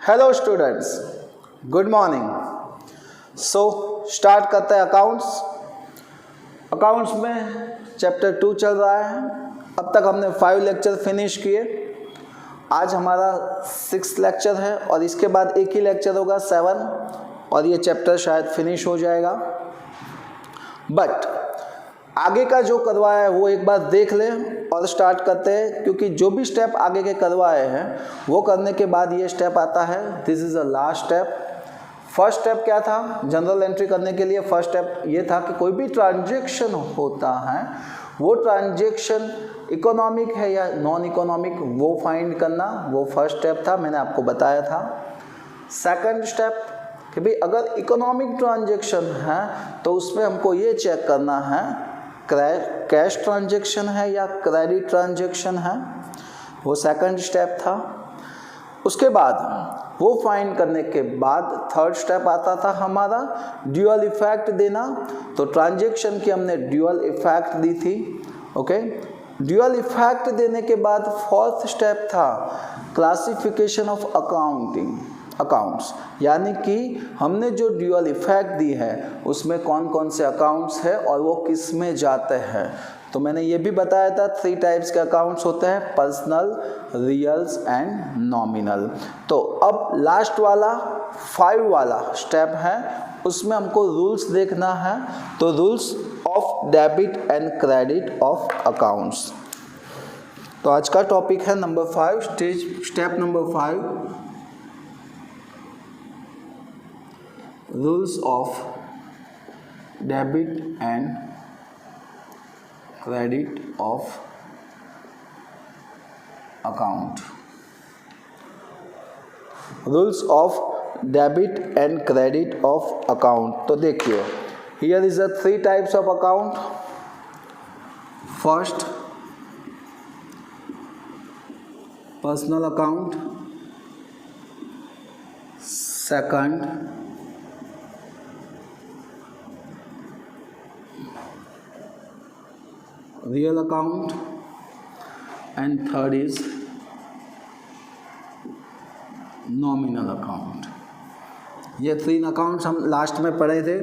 Hello students, good morning. So start करते हैं accounts में चैप्टर 2 चल रहा है। अब तक हमने 5 लेक्चर फिनिश किए। आज हमारा 6th लेक्चर है और इसके बाद एक ही लेक्चर होगा 7 और ये चैप्टर शायद फिनिश हो जाएगा। बट आगे का जो करवाया है वो एक बार देख लें और स्टार्ट करते हैं, क्योंकि जो भी स्टेप आगे के करवाए हैं वो करने के बाद ये स्टेप आता है। This is the last step. First step क्या था? जनरल एंट्री करने के लिए फर्स्ट स्टेप ये था कि कोई भी ट्रांजैक्शन होता है वो ट्रांजैक्शन इकोनॉमिक है या नॉन इकोनॉमिक वो फाइंड करना, वो फर्स्ट स्टेप था, मैंने आपको बताया था। सेकंड स्टेप कि भाई अगर इकोनॉमिक ट्रांजैक्शन है तो उसमें हमको ये चेक करना है कैश ट्रांजैक्शन है या क्रेडिट ट्रांजैक्शन है, वो सेकंड स्टेप था। उसके बाद वो फाइंड करने के बाद थर्ड स्टेप आता था हमारा ड्यूअल इफेक्ट देना। तो ट्रांजैक्शन की हमने ड्यूअल इफेक्ट दी थी। ओके, ड्यूअल इफेक्ट देने के बाद फोर्थ स्टेप था क्लासिफिकेशन ऑफ अकाउंट्स, यानी कि हमने जो ड्यूअल इफेक्ट दी है उसमें कौन कौन से अकाउंट्स है और वो किस में जाते हैं। तो मैंने ये भी बताया था 3 टाइप्स के अकाउंट्स होते हैं, पर्सनल, रियल्स एंड नॉमिनल। तो अब लास्ट वाला 5 वाला स्टेप है, उसमें हमको रूल्स देखना है। तो rules of debit and credit of accounts. तो आज का टॉपिक है number 5, step number 5, rules of debit and credit of account. Rules of debit and credit of account. तो देखिए, here is the 3 types of account. First, personal account. Second, real account, and third is nominal account। ये 3 accounts हम last में पढ़े थे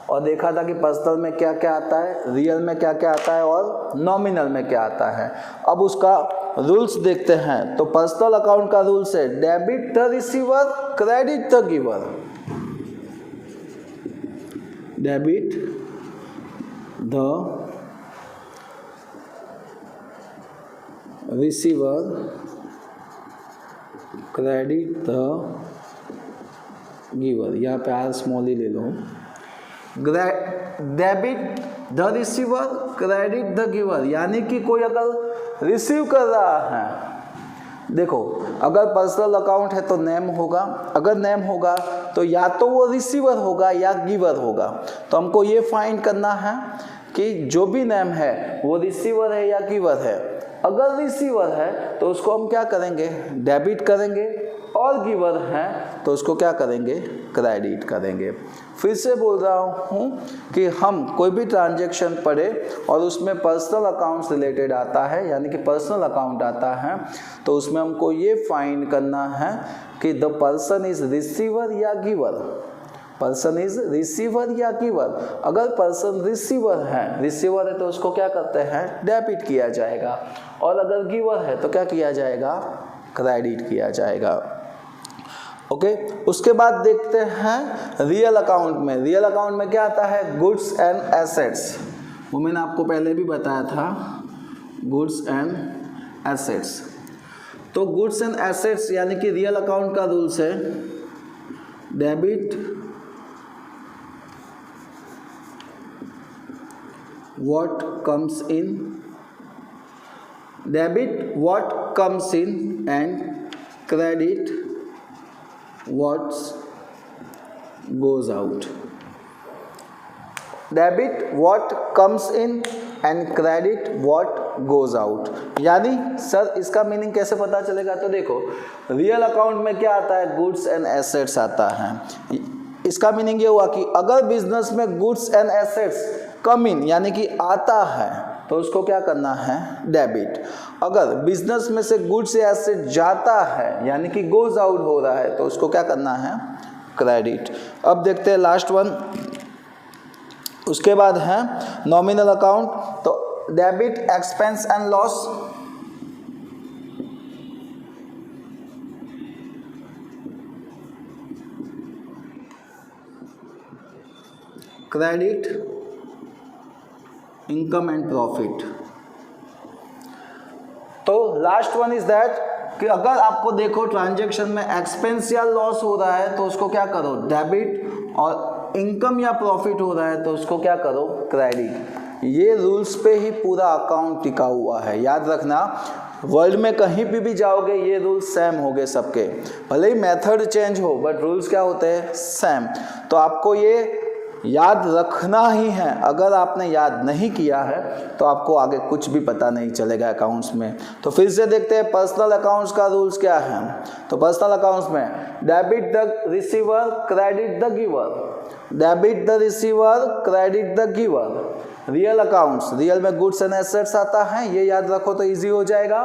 और देखा था कि पर्सनल में क्या क्या आता है, रियल में क्या क्या आता है और नॉमिनल में क्या आता है। अब उसका रूल्स देखते हैं। तो पर्सनल अकाउंट का रूल्स है debit the receiver, credit the giver. Debit the receiver, credit the giver। यहाँ पे आर स्मॉल ही ले लो। Debit the receiver, credit the giver, यानी कि कोई अगर रिसीव कर रहा है, देखो अगर पर्सनल अकाउंट है तो नेम होगा, अगर नेम होगा तो या तो वो रिसीवर होगा या गिवर होगा। तो हमको ये फाइंड करना है कि जो भी नेम है वो रिसीवर है या गिवर है। अगर रिसीवर है तो उसको हम क्या करेंगे? डेबिट करेंगे, और गिवर है तो उसको क्या करेंगे? क्रेडिट करेंगे। फिर से बोल रहा हूँ कि हम कोई भी ट्रांजैक्शन पढ़े और उसमें पर्सनल अकाउंट रिलेटेड आता है, यानी कि पर्सनल अकाउंट आता है, तो उसमें हमको ये फाइंड करना है कि द पर्सन इज रिसीवर या गिवर। पर्सन इज रिसीवर या गिवर। अगर पर्सन रिसीवर है तो उसको क्या करते हैं? डेबिट किया जाएगा, और अगर गिवर है तो क्या किया जाएगा? क्रेडिट किया जाएगा। ओके, उसके बाद देखते हैं रियल अकाउंट में। रियल अकाउंट में क्या आता है? Goods and assets. वो मैंने आपको पहले भी बताया था, गुड्स एंड एसेट्स। तो गुड्स एंड एसेट्स यानी कि रियल अकाउंट का रूल्स है debit what comes in, debit what comes in and credit what goes out। Debit what comes in and credit what goes out। यानी sir इसका meaning कैसे पता चलेगा? तो देखो, रियल अकाउंट में क्या आता है? गुड्स एंड एसेट्स आता है। इसका मीनिंग ये हुआ कि अगर बिजनेस में गुड्स एंड एसेट्स कम इन यानी कि आता है तो उसको क्या करना है, डेबिट। अगर बिजनेस में से गुड्स या एसेट जाता है यानी कि गोज आउट हो रहा है तो उसको क्या करना है, क्रेडिट। अब देखते हैं लास्ट वन, उसके बाद है नॉमिनल अकाउंट। तो debit expense and loss, credit income and profit. तो लास्ट वन इज दैट कि अगर आपको देखो ट्रांजैक्शन में एक्सपेंस या लॉस हो रहा है तो उसको क्या करो, डेबिट, और इनकम या प्रॉफिट हो रहा है तो उसको क्या करो, क्रेडिट। ये रूल्स पे ही पूरा अकाउंट टिका हुआ है, याद रखना। वर्ल्ड में कहीं भी जाओगे ये रूल्स सेम होंगे सबके, भले ही मेथड चेंज हो बट रूल्स क्या होते हैं, सेम। तो आपको ये याद रखना ही है। अगर आपने याद नहीं किया है तो आपको आगे कुछ भी पता नहीं चलेगा अकाउंट्स में। तो फिर से देखते हैं पर्सनल अकाउंट्स का रूल्स क्या है। तो पर्सनल अकाउंट्स में debit the receiver, credit the giver. Debit the receiver, credit the giver. Real accounts, real में गुड्स एंड एसेट्स आता है, ये याद रखो तो इजी हो जाएगा।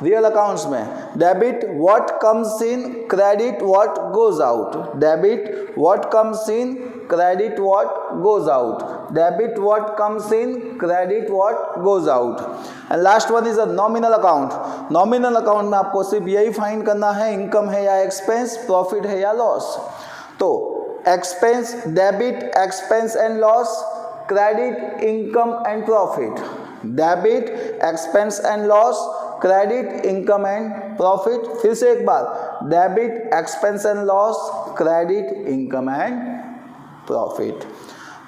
रियल अकाउंट्स में debit what comes in, credit what goes out. Debit what comes in, credit what goes out. Debit what comes in, credit what goes out. And last one is a nominal account. Nominal account में आपको सिर्फ यही find करना है, income है या expense, profit है या लॉस। तो expense, debit expense and loss, credit income and profit. Debit expense and loss, credit income and profit. फिर से एक बार, debit expense and loss, credit income and profit.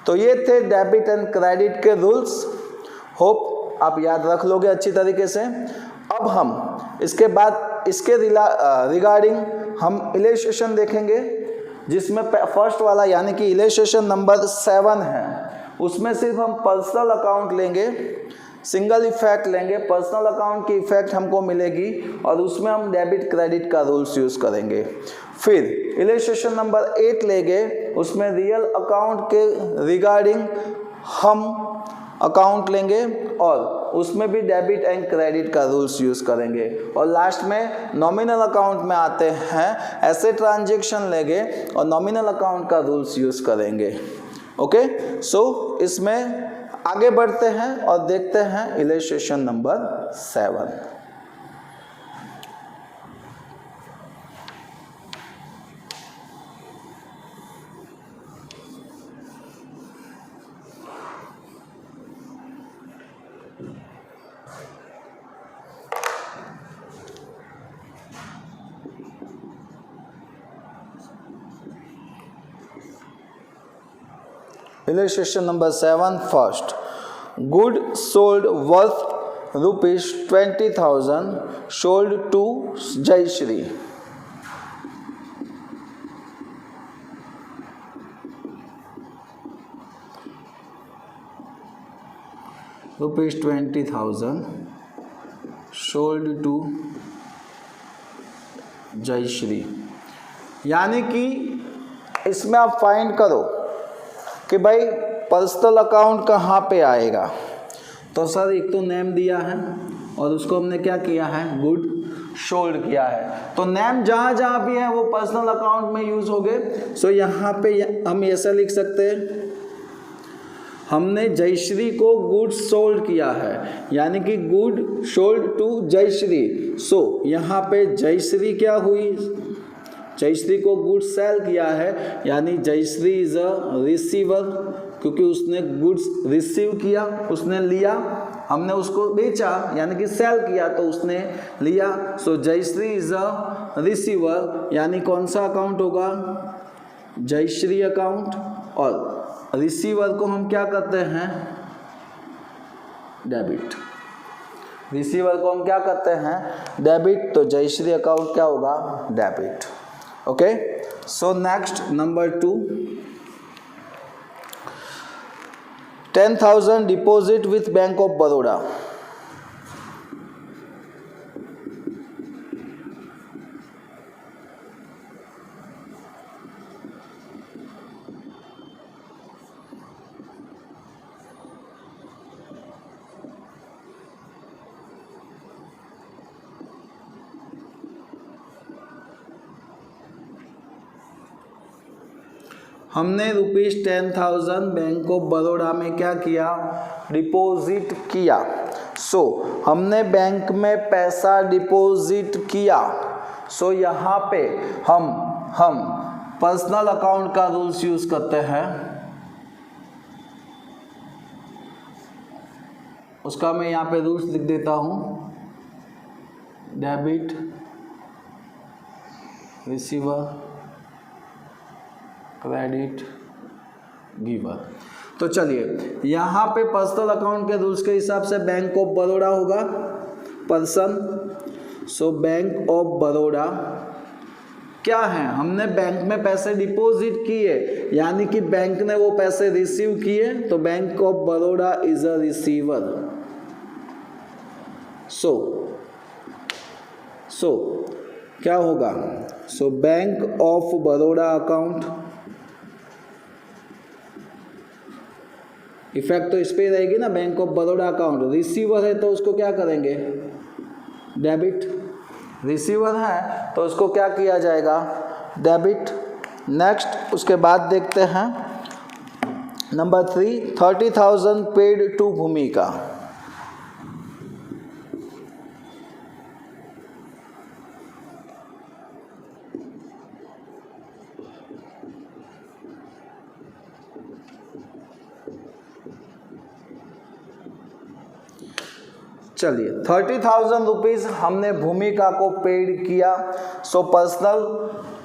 तो ये थे डेबिट एंड क्रेडिट के रूल्स। होप आप याद रख लोगे अच्छी तरीके से। अब हम इसके बाद इसके रिगार्डिंग हम इलस्ट्रेशन देखेंगे, जिसमें फर्स्ट वाला यानी कि इलस्ट्रेशन नंबर 7 है, उसमें सिर्फ हम पर्सनल अकाउंट लेंगे, सिंगल इफेक्ट लेंगे। पर्सनल अकाउंट की इफेक्ट हमको मिलेगी और उसमें हम डेबिट क्रेडिट का रूल्स यूज करेंगे। फिर इलस्ट्रेशन नंबर 8 लेंगे, उसमें रियल अकाउंट के रिगार्डिंग हम अकाउंट लेंगे और उसमें भी डेबिट एंड क्रेडिट का रूल्स यूज करेंगे। और लास्ट में नॉमिनल अकाउंट में आते हैं, ऐसे ट्रांजैक्शन लेंगे और नॉमिनल अकाउंट का रूल्स यूज करेंगे। ओके, सो इसमें आगे बढ़ते हैं और देखते हैं illustration number 7। Illustration number 7, first, good sold worth rupees 20,000 sold to Jayashree. Rupees 20,000 sold to Jayashree। यानी कि इसमें आप फाइंड करो कि भाई पर्सनल अकाउंट कहाँ पे आएगा। तो सर एक तो नेम दिया है और उसको हमने क्या किया है, गुड सोल्ड किया है। तो नेम जहाँ जहाँ भी है वो पर्सनल अकाउंट में यूज हो गए। सो यहाँ पे हम ऐसा लिख सकते हैं, हमने जयश्री को गुड सोल्ड किया है, यानी कि गुड सोल्ड टू जयश्री। सो यहाँ पे जयश्री क्या हुई, जयश्री को गुड्स सेल किया है, यानी जयश्री इज अ रिसीवर, क्योंकि उसने गुड्स रिसीव किया, उसने लिया, हमने उसको बेचा यानी कि सेल किया तो उसने लिया। सो जयश्री इज अ रिसीवर, यानी कौन सा अकाउंट होगा, जयश्री अकाउंट। और रिसीवर को हम क्या करते हैं, डेबिट। रिसीवर को हम क्या करते हैं, डेबिट। तो जयश्री अकाउंट क्या होगा, debit. Okay, so next number 2, 10,000 deposit with bank of Baroda. हमने ₹10,000 बैंक ऑफ बड़ौदा में क्या किया, डिपॉजिट किया। सो हमने बैंक में पैसा डिपॉजिट किया। सो यहाँ पे हम पर्सनल अकाउंट का रूल्स यूज करते हैं, उसका मैं यहाँ पे रूल्स लिख देता हूँ। Debit, receiver, credit, giver. तो चलिए यहाँ पे पर्सनल अकाउंट के रूल्स के हिसाब से बैंक ऑफ बड़ौदा होगा person. So Bank of Baroda क्या है, हमने बैंक में पैसे डिपॉजिट किए, यानी कि बैंक ने वो पैसे रिसीव किए, तो bank of Baroda is a receiver. So क्या होगा, so Bank of Baroda account, effect तो इस पे रहेगी ना, Bank of Baroda account. Receiver है तो उसको क्या करेंगे, डेबिट। रिसीवर है तो उसको क्या किया जाएगा, डेबिट। नेक्स्ट उसके बाद देखते हैं नंबर 3, 30,000 पेड टू भूमिका। चलिए 30,000 रुपीज़ हमने भूमिका को पेड किया। सो पर्सनल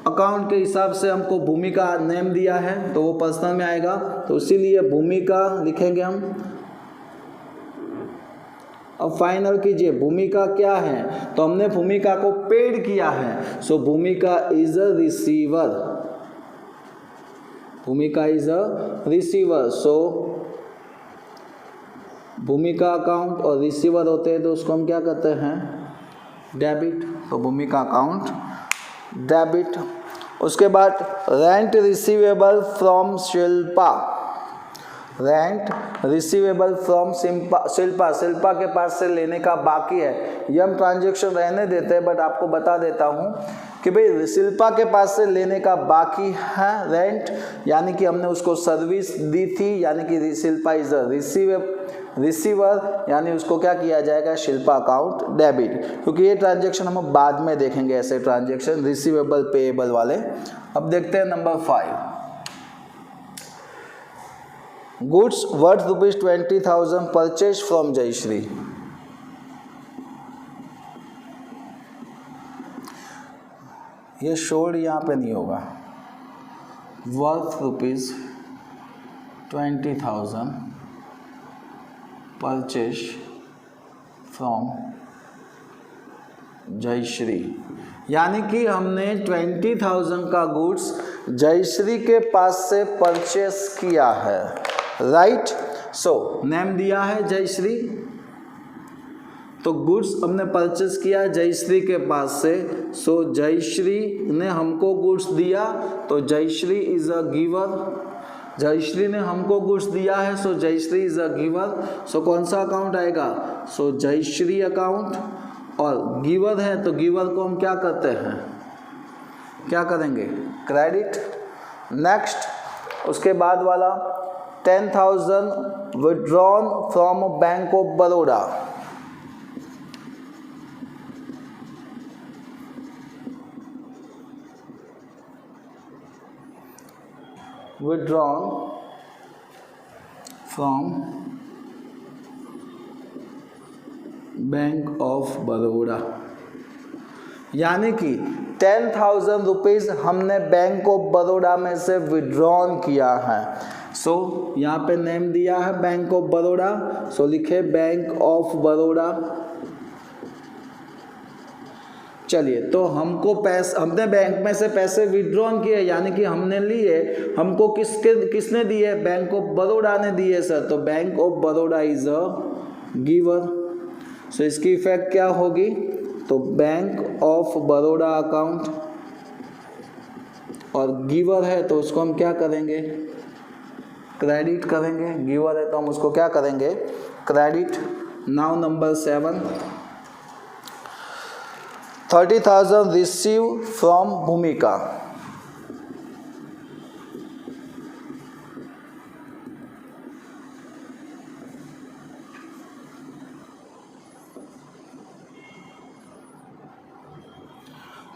अकाउंट के हिसाब से हमको भूमिका नेम दिया है तो वो पर्सनल में आएगा, तो इसीलिए भूमिका लिखेंगे हम। अब फाइनल कीजिए, भूमिका क्या है, तो हमने भूमिका को पेड किया है। सो भूमिका इज अ रिसीवर, भूमिका इज अ रिसीवर। सो भूमिका अकाउंट और रिसीवर होते हैं तो उसको हम क्या कहते हैं, डेबिट। तो भूमिका अकाउंट डेबिट। उसके बाद rent receivable from Shilpa, rent receivable from Shilpa, Shilpa के पास से लेने का बाकी है। ये हम ट्रांजेक्शन रहने देते हैं, बट आपको बता देता हूँ कि भाई शिल्पा के पास से लेने का बाकी है रेंट, यानी कि हमने उसको सर्विस दी थी, यानी कि शिल्पा इज अ रिसीवर, यानी उसको क्या किया जाएगा, शिल्पा अकाउंट डेबिट। क्योंकि ये ट्रांजेक्शन हम बाद में देखेंगे, ऐसे ट्रांजेक्शन रिसीवेबल पेएबल वाले। अब देखते हैं नंबर 5, goods worth ₹20,000 purchase from Jayshree. ये शोड यहाँ पे नहीं होगा। वर्थ ₹20,000 परचेज फ्रॉम जयश्री, यानी कि हमने 20,000 का गुड्स जयश्री के पास से परचेस किया है, राइट। सो नेम दिया है जयश्री, तो गुड्स हमने परचेस किया जयश्री के पास से। सो जयश्री ने हमको गुड्स दिया, तो Jayshree is a giver. Jayshree ने हमको गुड्स दिया है, so Jayshree is a giver. So कौन सा अकाउंट आएगा, सो जयश्री अकाउंट। और गिवर है तो गिवर को हम क्या करते हैं, क्या करेंगे, क्रेडिट। नेक्स्ट उसके बाद वाला 10,000 withdrawn from bank of Baroda. withdrawn from bank of Baroda, यानी कि 10,000 रुपीज़ हमने बैंक ऑफ बड़ौदा में से विड्रॉन किया है। सो यहाँ पे नेम दिया है बैंक ऑफ बड़ौदा, सो लिखे बैंक ऑफ बड़ौदा। चलिए, तो हमको पैसे, हमने बैंक में से पैसे विड्रॉन किए, यानी कि हमने लिए, हमको किसने दिए, बैंक ऑफ बड़ौदा ने दिए सर। तो bank of Baroda is a giver. So इसकी इफेक्ट क्या होगी, तो बैंक ऑफ बड़ौदा अकाउंट, और गिवर है तो उसको हम क्या करेंगे, क्रेडिट करेंगे। गिवर है तो हम उसको क्या करेंगे, credit. Now number 7, 30,000 receive from भूमिका।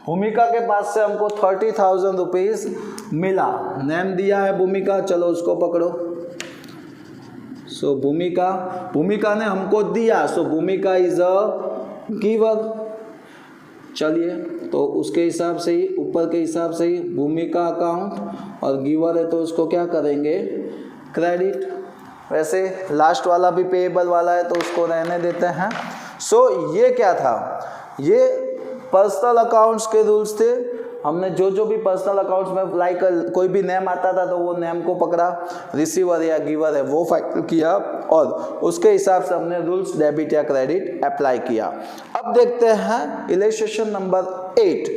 भूमिका के पास से हमको 30,000 रुपीज मिला, नेम दिया है भूमिका, चलो उसको पकड़ो। सो भूमिका ने हमको दिया, सो भूमिका इज अ गिवर। चलिए तो उसके हिसाब से ही, ऊपर के हिसाब से ही भूमिका अकाउंट और गिवर है तो उसको क्या करेंगे, क्रेडिट। वैसे लास्ट वाला भी पेएबल वाला है तो उसको रहने देते हैं। सो ये क्या था, ये पर्सनल अकाउंट्स के रूल्स थे। हमने जो भी पर्सनल अकाउंट्स में लाइक कोई भी नेम आता था तो वो नेम को पकड़ा, रिसीवर या गिवर है वो फाइल किया और उसके हिसाब से हमने रूल्स डेबिट या क्रेडिट अप्लाई किया। अब देखते हैं इलस्ट्रेशन नंबर 8,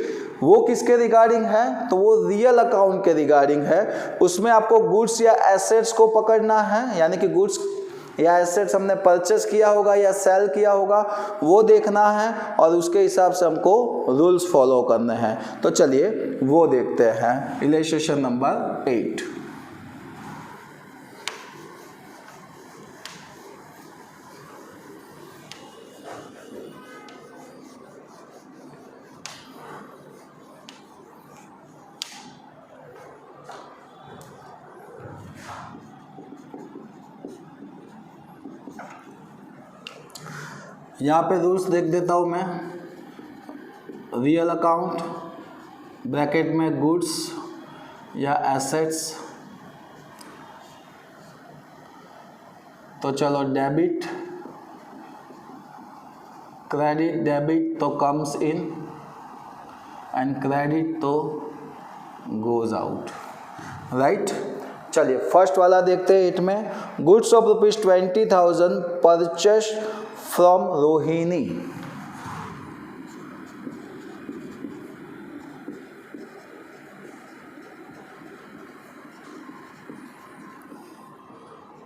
वो किसके रिगार्डिंग है, तो वो रियल अकाउंट के रिगार्डिंग है। उसमें आपको गुड्स या एसेट्स को पकड़ना है, यानी कि गुड्स या एसेट्स हमने परचेस किया होगा या सेल किया होगा वो देखना है और उसके हिसाब से हमको रूल्स फॉलो करने हैं। तो चलिए वो देखते हैं, इलस्ट्रेशन नंबर 8। यहाँ पे रूल्स देख देता हूँ मैं। रियल अकाउंट ब्रैकेट में गुड्स या एसेट्स, तो चलो डेबिट, क्रेडिट, डेबिट तो कम्स इन एंड क्रेडिट तो गोज आउट, राइट। चलिए फर्स्ट वाला देखते हैं 8 में। Goods of ₹20,000 purchase from Rohini.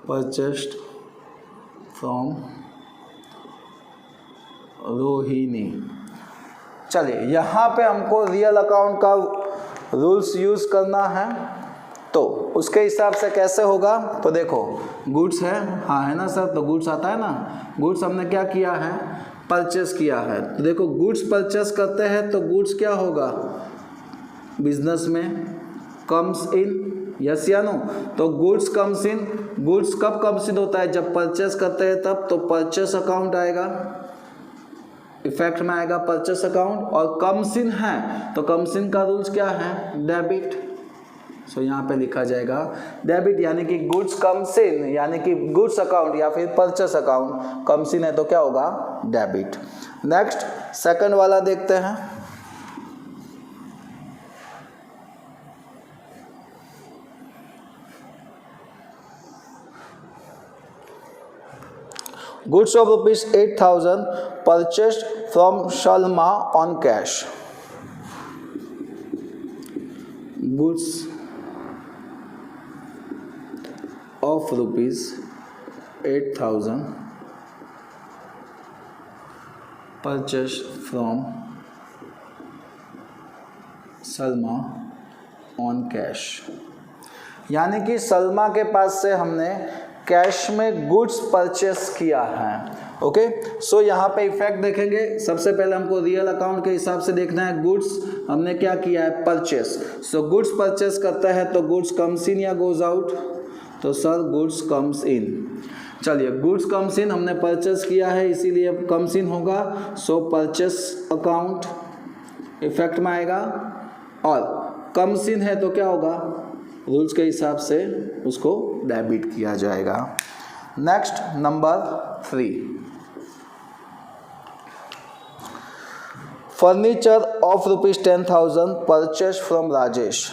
Purchased from Rohini. चलिए यहाँ पे हमको रियल अकाउंट का रूल्स यूज करना है, तो उसके हिसाब से कैसे होगा, तो देखो गुड्स है, हाँ है ना सर, तो गुड्स आता है ना। गुड्स हमने क्या किया है, परचेस किया है। तो देखो गुड्स परचेस करते हैं तो गुड्स क्या होगा, बिजनेस में कम्स इन, यस या नो। तो गुड्स कम्स इन, गुड्स कब कम्स इन होता है, जब परचेस करते हैं तब, तो परचेस अकाउंट आएगा, इफेक्ट में आएगा परचेस अकाउंट। और कम्स इन है तो कम्स इन का रूल्स क्या है, डेबिट। सो यहाँ पे लिखा जाएगा डेबिट, यानी कि गुड्स कम्स इन, यानी कि गुड्स अकाउंट या फिर परचेस अकाउंट कम्स इन है तो क्या होगा, डेबिट। नेक्स्ट सेकंड वाला देखते हैं। Goods of ₹8,000 purchased from Sharma on cash. Goods of ₹8,000 purchased from Salma on cash, यानी कि सलमा के पास से हमने कैश में गुड्स परचेस किया है। ओके, सो यहाँ पे इफेक्ट देखेंगे। सबसे पहले हमको रियल अकाउंट के हिसाब से देखना है, गुड्स हमने क्या किया है, परचेस। सो गुड्स परचेस करता है तो गुड्स कम्स इन या गोज आउट, तो सर गुड्स कम्स इन। चलिए गुड्स कम्स इन हमने परचेस किया है इसीलिए कम्स इन होगा, सो परचेस अकाउंट इफेक्ट में आएगा। और कम्स इन है तो क्या होगा, रूल्स के हिसाब से उसको डेबिट किया जाएगा। Next number 3, furniture of ₹10,000 purchase from Rajesh.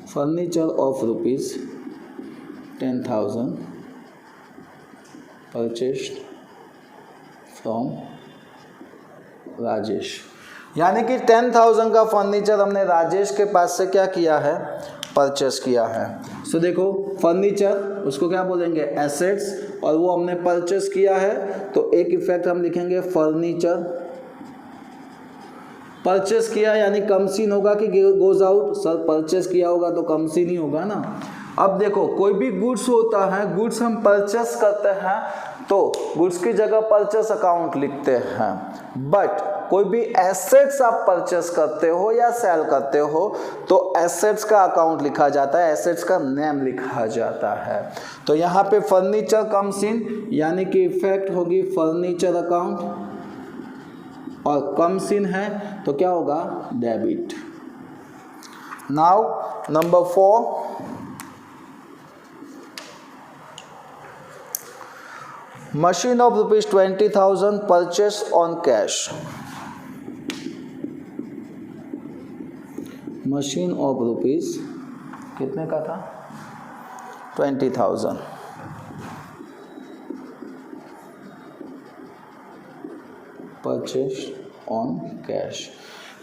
Furniture of ₹10,000 purchased from Rajesh, यानी कि 10,000 का फर्नीचर हमने राजेश के पास से क्या किया है, परचेस किया है। सो देखो फर्नीचर उसको क्या बोलेंगे, एसेट्स, और वो हमने परचेस किया है तो एक इफेक्ट हम लिखेंगे फर्नीचर। परचेस किया यानी कमसीन होगा कि गोज आउट, सर परचेस किया होगा तो कमसीन ही होगा ना। अब देखो कोई भी गुड्स होता है, गुड्स हम परचेस करते हैं तो गुड्स की जगह परचेस अकाउंट लिखते हैं। बट कोई भी एसेट्स आप परचेस करते हो या सेल करते हो तो एसेट्स का अकाउंट लिखा जाता है, एसेट्स का नेम लिखा जाता है। तो यहाँ पे फर्नीचर कम्स इन, यानी कि इफेक्ट होगी फर्नीचर अकाउंट, और कम्स इन है तो क्या होगा, debit. Now number 4, machine of ₹20,000 purchase on cash. Machine of rupees कितने का था, 20,000, परचेस ऑन कैश,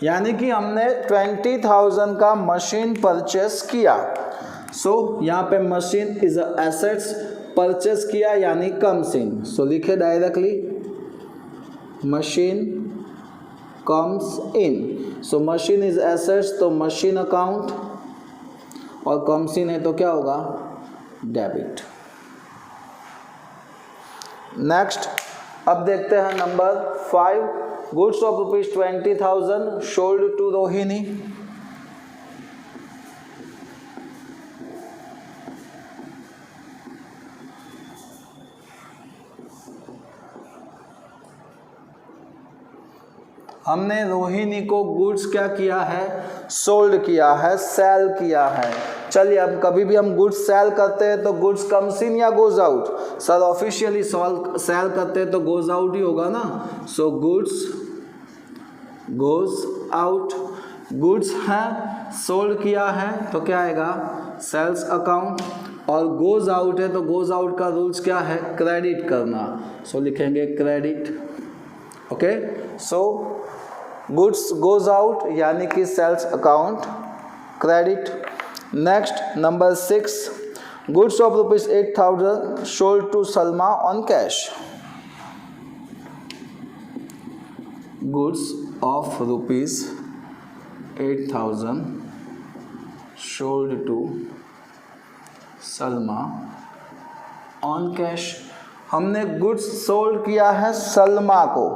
यानी कि हमने 20,000 का मशीन परचेस किया। सो यहाँ पे मशीन इज एसेट्स, परचेस किया यानी कम्स इन, सो लिखे directly machine comes in. So machine is assets तो मशीन अकाउंट, और कम्स इन है तो क्या होगा, डेबिट। नेक्स्ट अब देखते हैं नंबर 5, goods of ₹20,000 sold to Rohini. हमने रोहिणी को गुड्स क्या किया है, सोल्ड किया है, सेल किया है। चलिए अब कभी भी हम गुड्स सेल करते हैं तो गुड्स कम्स इन या goes out, sir officially sale करते हैं तो गोज आउट ही होगा ना। So goods goes out, goods हैं सोल्ड किया है तो क्या आएगा, सेल्स अकाउंट, और गोज आउट है तो गोज आउट का रूल्स क्या है, क्रेडिट करना। सो लिखेंगे credit. Okay, so goods goes out यानी कि sales account, credit. Next number 6, goods of ₹8,000 sold to Salma on cash. Goods of ₹8,000 sold to Salma on cash. हमने गुड्स सोल्ड किया है सलमा को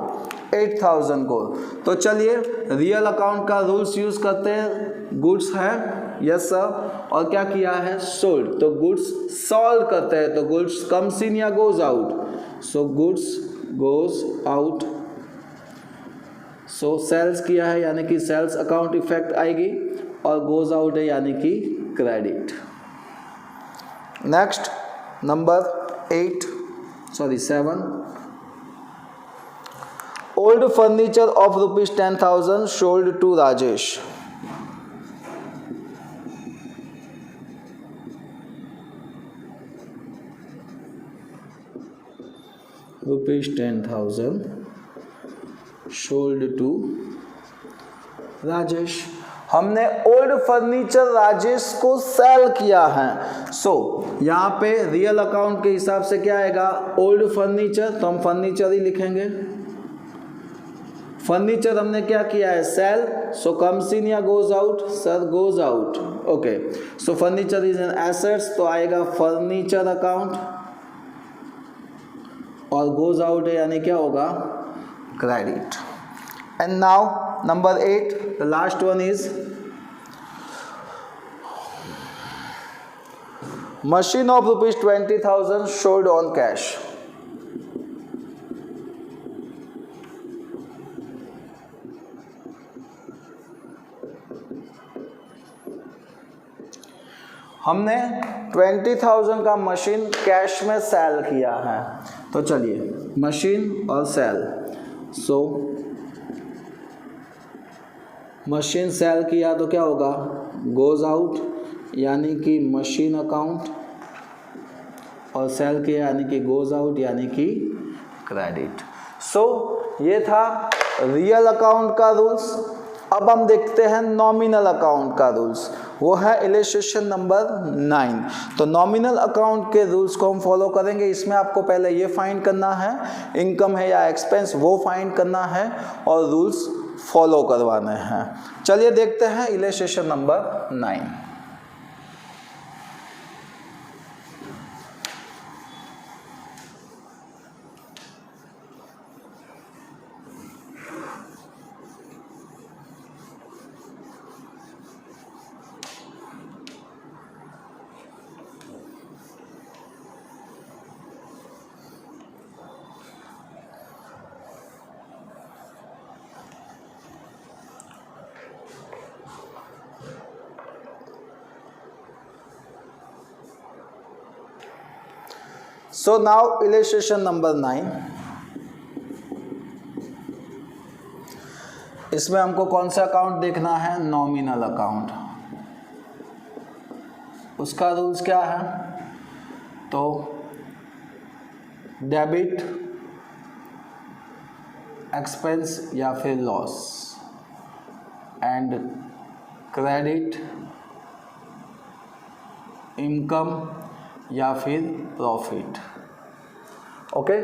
8,000 को, तो चलिए रियल अकाउंट का रूल्स यूज करते हैं। गुड्स है, यस सर, और क्या किया है, सोल्ड, तो गुड्स सोल्ड करते हैं तो गुड्स कम्स इन या goes out. So goods goes out. So sales किया है यानी कि सेल्स अकाउंट इफेक्ट आएगी, और गोज आउट है यानी कि credit. Next number 7, old furniture of ₹10,000 sold to Rajesh. ₹10,000 sold to Rajesh. हमने ओल्ड फर्नीचर राजेश को सेल किया है। सो यहाँ पे रियल अकाउंट के हिसाब से क्या आएगा, ओल्ड फर्नीचर, तो हम फर्नीचर ही लिखेंगे। फर्नीचर हमने क्या किया है, सेल, सो कम्स इन या goes out, sir goes out. Okay, so furniture is an assets तो आएगा फर्नीचर अकाउंट, और गोज आउट है यानी क्या होगा, credit. And now number 8, the last one is machine of ₹20,000 sold on cash. हमने 20,000 का मशीन कैश में सेल किया है, तो चलिए मशीन और सेल। सो मशीन सेल किया तो क्या होगा, गोज आउट यानी कि मशीन अकाउंट, और सेल किया यानी कि गोज आउट यानी कि क्रेडिट। सो ये था रियल अकाउंट का रूल्स। अब हम देखते हैं नॉमिनल अकाउंट का रूल्स, वो है इलस्ट्रेशन नंबर 9। तो नॉमिनल अकाउंट के रूल्स को हम फॉलो करेंगे। इसमें आपको पहले ये फाइंड करना है इनकम है या एक्सपेंस, वो फाइंड करना है और रूल्स फॉलो करवाने हैं। चलिए देखते हैं illustration number 9। So now illustration number 9। इसमें हमको कौन सा अकाउंट देखना है? Nominal account. उसका रूल्स क्या है? तो डेबिट, एक्सपेंस या फिर लॉस, एंड क्रेडिट, इनकम या फिर प्रॉफिट। ओके,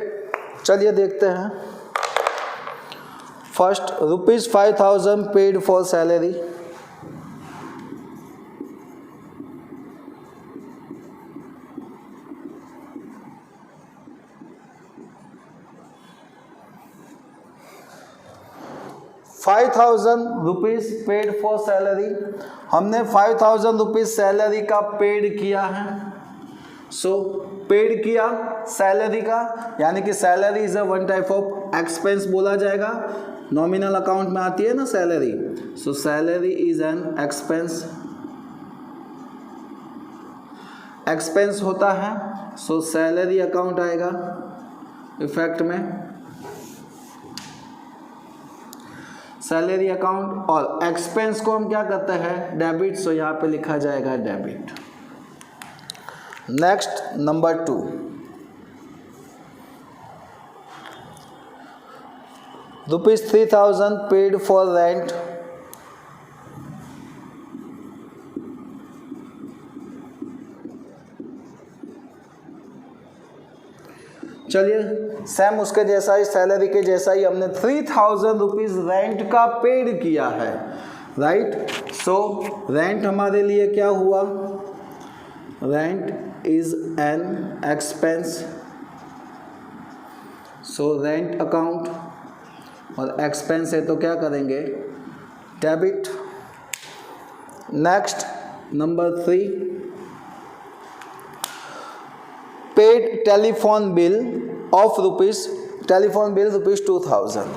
चलिए देखते हैं। First, ₹5,000 paid for salary. ₹5,000 paid for salary. हमने ₹5,000 सैलरी का पेड किया है। सो पेड किया सैलरी का, यानी कि salary is a one type of expense बोला जाएगा। नॉमिनल अकाउंट में आती है ना salary, so salary is an expense. Expense होता है, सो सैलरी अकाउंट आएगा इफेक्ट में, सैलरी अकाउंट। और एक्सपेंस को हम क्या करते हैं? डेबिट, सो यहाँ पे लिखा जाएगा debit. Next, number 2, ₹3,000 paid for rent. चलिए सेम उसके जैसा ही, सैलरी के जैसा ही हमने ₹3,000 रेंट का पेड किया है, राइट। सो रेंट हमारे लिए क्या हुआ? Rent is an expense, so rent account, और एक्सपेंस है तो क्या करेंगे? Debit. Next, number 3, paid telephone bill of telephone bill ₹2,000।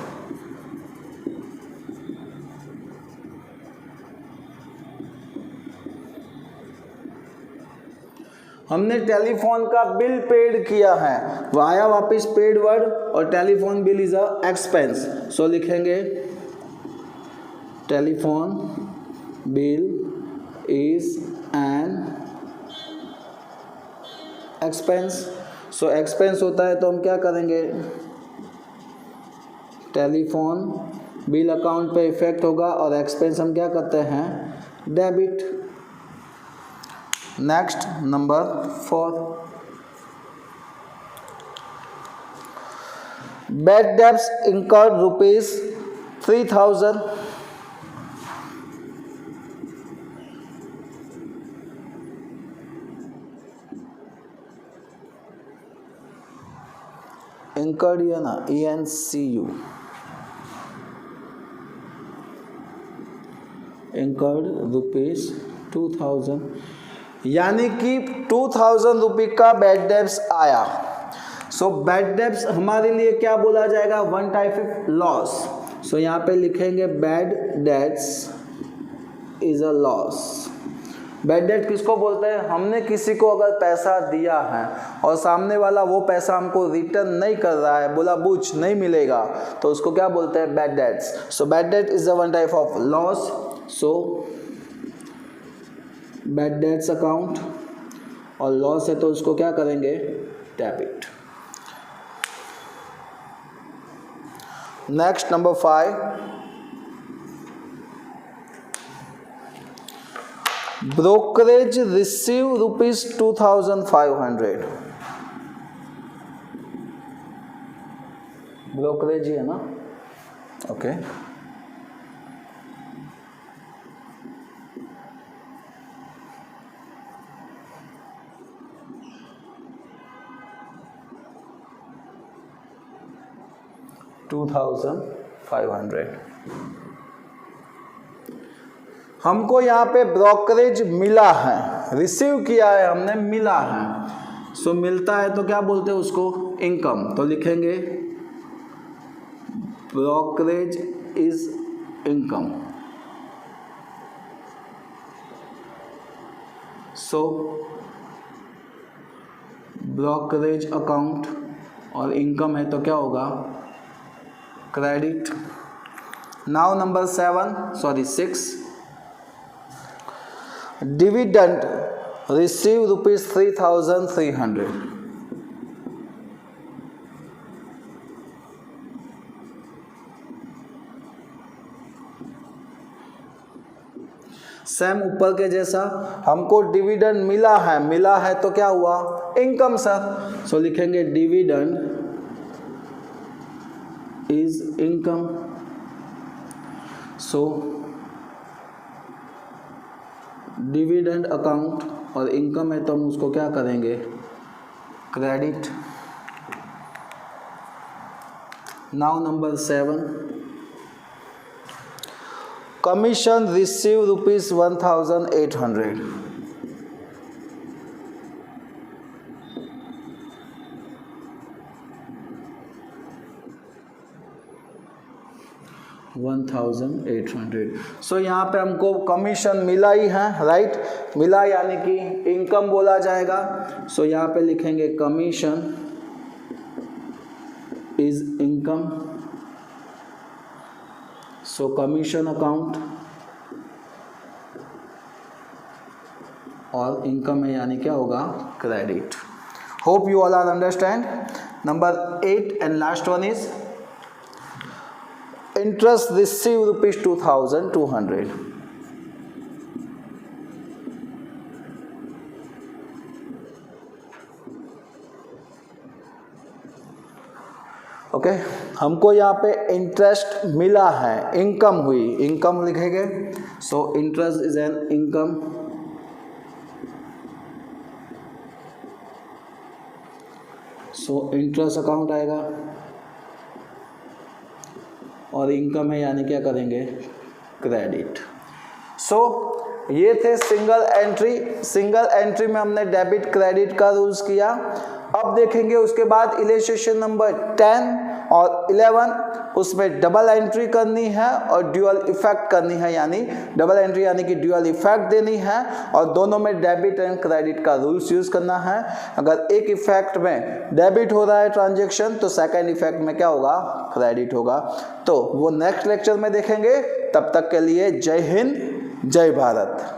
हमने टेलीफोन का बिल पेड किया है, वो आया वापस पेड वर्ड, और telephone bill is a expense, so लिखेंगे telephone bill is an expense. So expense होता है तो हम क्या करेंगे? टेलीफोन बिल अकाउंट पे इफेक्ट होगा, और एक्सपेंस हम क्या करते हैं? Debit. Next, number 4, bad debts incurred ₹3,000। Incurred या ना, ENCU, इंकर्ड ₹2,000, यानी कि ₹2,000 का बैड डेब्ट्स आया। सो बैड डेब्ट्स हमारे लिए क्या बोला जाएगा? One type of loss. So यहाँ पे लिखेंगे bad debts is a loss. Bad debt किसको बोलते हैं? हमने किसी को अगर पैसा दिया है और सामने वाला वो पैसा हमको रिटर्न नहीं कर रहा है, बोला बुझ नहीं मिलेगा, तो उसको क्या बोलते हैं? Bad debts. So bad debt is a one type of loss, so bad debts account, और लॉस है तो उसको क्या करेंगे? Debit. Next, number 5, brokerage receive ₹2,500। Brokerage ही है ना, ओके। $2,500 हमको यहाँ पे ब्रोकरेज मिला है, रिसीव किया है हमने, मिला है। सो मिलता है तो क्या बोलते हैं उसको? इनकम। तो लिखेंगे brokerage is income. So brokerage account और इनकम है तो क्या होगा, credit. Now number 6, dividend receive rupees 3,300। Same ऊपर के जैसा, हमको डिविडेंड मिला है तो क्या हुआ, इनकम सर। सो लिखेंगे dividend is income. So dividend account और इनकम है तो हम उसको क्या करेंगे, credit. Now number 7, commission receive rupees 1,800। So यहाँ पे हमको कमीशन मिला ही है, राइट, मिला यानी कि इनकम बोला जाएगा। सो यहाँ पे लिखेंगे commission is income. So commission account और इनकम है यानी क्या होगा, credit. Hope you all are understand. Number 8 and last one is interest receive rupees 2,200। Okay, हमको यहाँ पे इंटरेस्ट मिला है, इनकम हुई, इनकम लिखेंगे। So interest is an income. So interest account आएगा और इनकम है यानी क्या करेंगे, क्रेडिट। सो ये थे सिंगल एंट्री में हमने डेबिट क्रेडिट का रूल्स किया। अब देखेंगे उसके बाद इलस्ट्रेशन नंबर 10 और 11, उसमें डबल एंट्री करनी है और ड्यूअल इफेक्ट करनी है, यानी डबल एंट्री यानी कि ड्यूअल इफेक्ट देनी है और दोनों में डेबिट एंड क्रेडिट का रूल्स यूज करना है। अगर एक इफेक्ट में डेबिट हो रहा है ट्रांजेक्शन तो सेकंड इफेक्ट में क्या होगा, क्रेडिट होगा। तो वो नेक्स्ट लेक्चर में देखेंगे। तब तक के लिए जय हिंद, जय भारत।